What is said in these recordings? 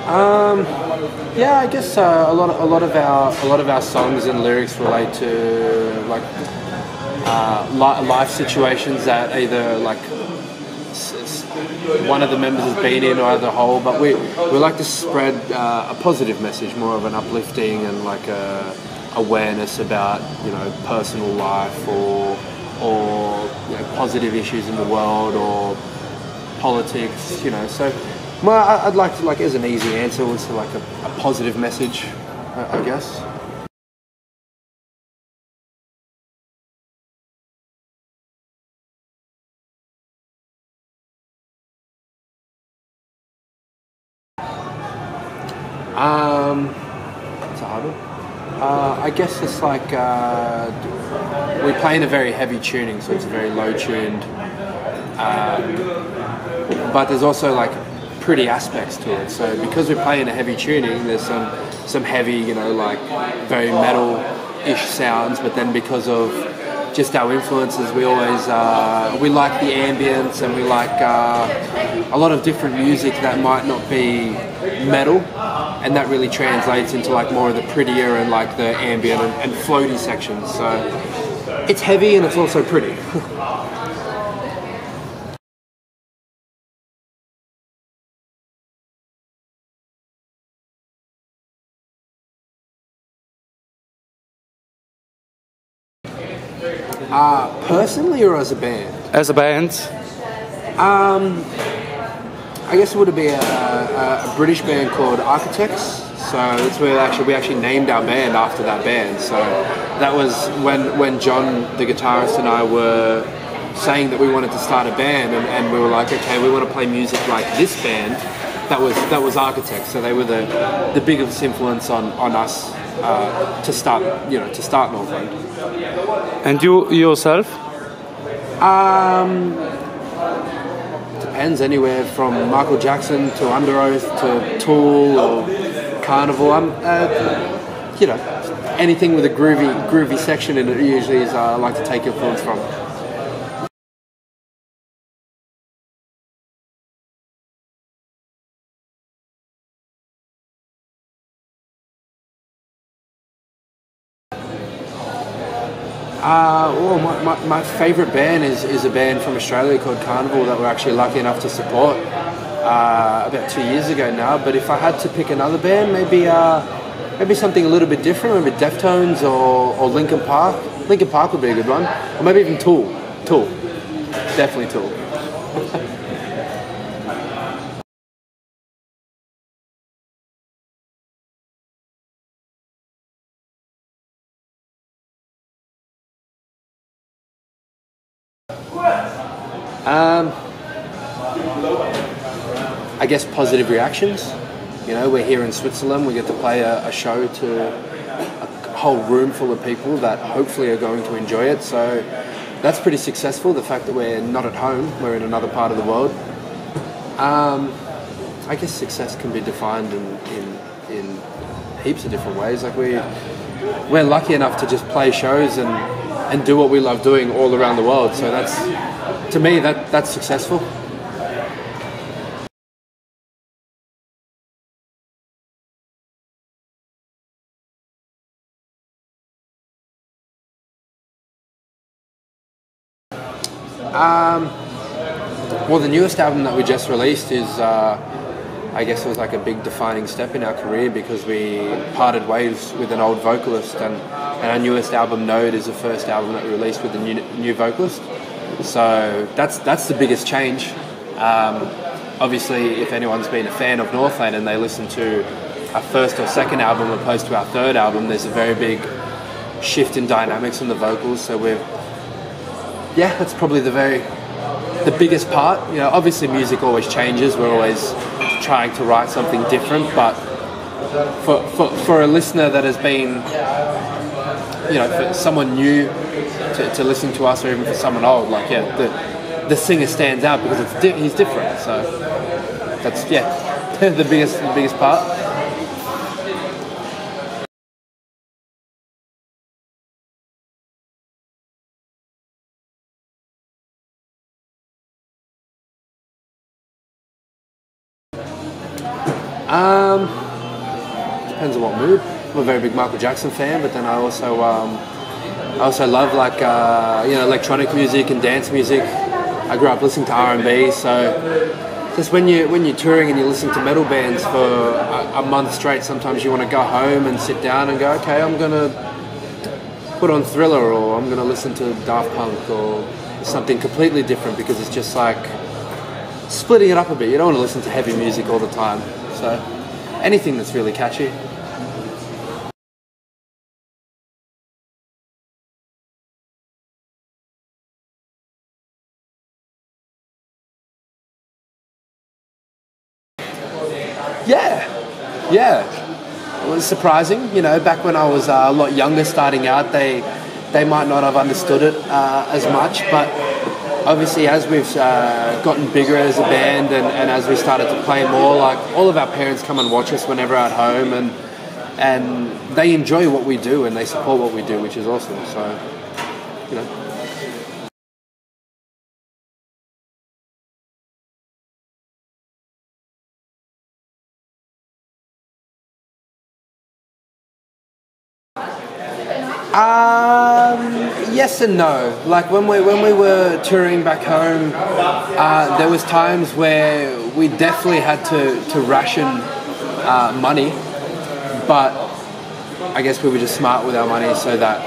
Um, yeah, I guess a lot of our songs and lyrics relate to like life situations that either like one of the members has been in or as a whole. But we like to spread a positive message, more of an uplifting and like a awareness about personal life or positive issues in the world or politics. So. I'd like to, like, as an easy answer, was to like a positive message, I guess. It's a hard one. I guess it's like we play in a very heavy tuning, so it's very low tuned. But there's also like pretty aspects to it. So because we play in a heavy tuning, there's some heavy, like very metal-ish sounds. But then because of just our influences, we always we like the ambience and we like a lot of different music that might not be metal, and that really translates into like more of the prettier and like the ambient and floaty sections. So it's heavy and it's also pretty. Personally or as a band? As a band? I guess it would be a British band called Architects. So that's where we actually named our band after that band. So that was when John, the guitarist, and I were saying that we wanted to start a band, and we were like, okay, we want to play music like this band. That was Architects. So they were the biggest influence on us to start Northlane. And you yourself? Depends, anywhere from Michael Jackson to Under Oath to Tool or Carnival. Anything with a groovy section in it usually is I like to take influence from. My favourite band is a band from Australia called Carnival that we're actually lucky enough to support about 2 years ago now. But if I had to pick another band, maybe something a little bit different, maybe Deftones or Linkin Park. Linkin Park would be a good one, or maybe even Tool. Definitely Tool. I guess positive reactions. We're here in Switzerland. We get to play a show to a whole room full of people that hopefully are going to enjoy it. So that's pretty successful. The fact that we're not at home, we're in another part of the world. I guess success can be defined in heaps of different ways. Like we're lucky enough to just play shows and do what we love doing all around the world. So to me, that's successful. Well, the newest album that we just released is, I guess it was like a big defining step in our career because we parted ways with an old vocalist, and our newest album, Node, is the first album that we released with a new vocalist. So that's the biggest change. Obviously, if anyone's been a fan of Northlane and they listen to our first or second album opposed to our third album, there's a very big shift in dynamics in the vocals. So that's probably the biggest part. Obviously music always changes. We're always trying to write something different, but for a listener that has been, for someone new to listen to us, or even for someone old, the singer stands out because he's different. So that's the biggest part. Depends on what mood. I'm a very big Michael Jackson fan, but then I also love like electronic music and dance music. I grew up listening to R&B, so just when you're touring and you listen to metal bands for a month straight, sometimes you want to go home and sit down and go, okay, I'm gonna put on Thriller, or I'm gonna listen to Daft Punk or something completely different, because it's just like splitting it up a bit. You don't want to listen to heavy music all the time, so anything that's really catchy. Yeah. It was surprising, back when I was a lot younger starting out, they might not have understood it as much, but obviously as we've gotten bigger as a band and as we started to play more, like all of our parents come and watch us whenever at home, and they enjoy what we do and they support what we do, which is awesome, so, Yes and no. Like when we were touring back home, there was times where we definitely had to ration money, but I guess we were just smart with our money, so that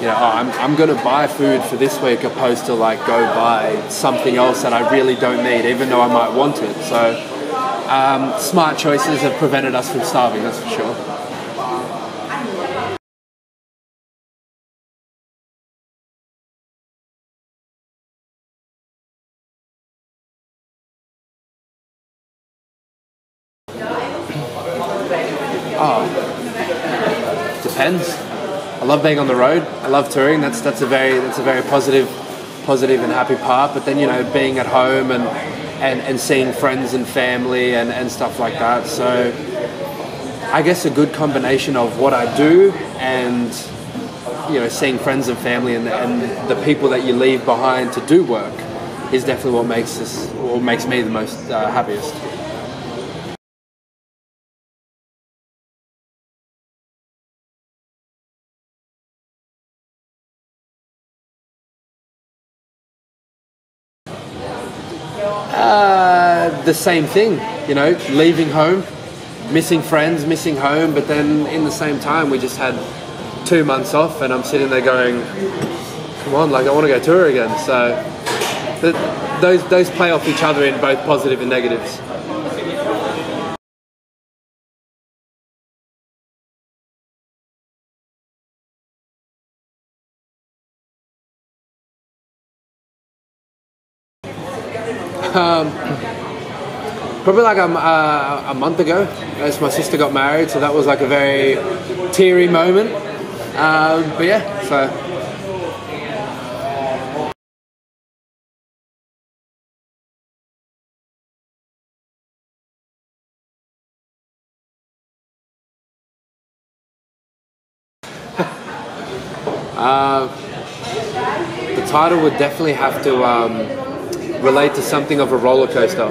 I'm going to buy food for this week, opposed to like go buy something else that I really don't need, even though I might want it. So smart choices have prevented us from starving, that's for sure. Depends. I love being on the road. I love touring. That's a very positive and happy part. But then being at home and seeing friends and family and stuff like that. So I guess a good combination of what I do and seeing friends and family and the people that you leave behind to do work is definitely what makes me the most happiest. The same thing, leaving home, missing friends, missing home, but then in the same time we just had 2 months off and I'm sitting there going, come on, like I want to go tour again. So those play off each other in both positive and negatives. Probably like a month ago, as my sister got married, so that was like a very teary moment. But yeah, so. The title would definitely have to relate to something of a roller coaster,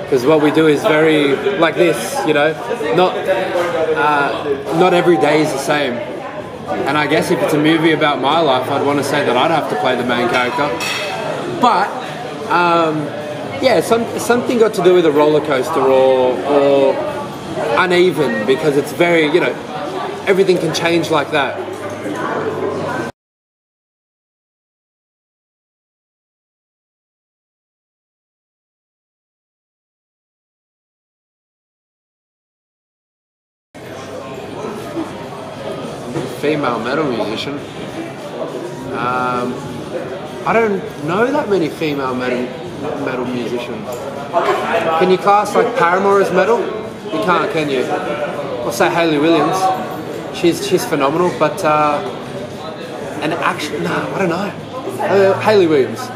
because what we do is very like this, not every day is the same. And I guess if it's a movie about my life, I'd want to say that I'd have to play the main character. But something got to do with a roller coaster or uneven, because it's very, everything can change like that. Female metal musician. I don't know that many female metal musicians. Can you class like Paramore as metal? You can't, can you? I'll say Hayley Williams. She's phenomenal, but I don't know. Hayley Williams.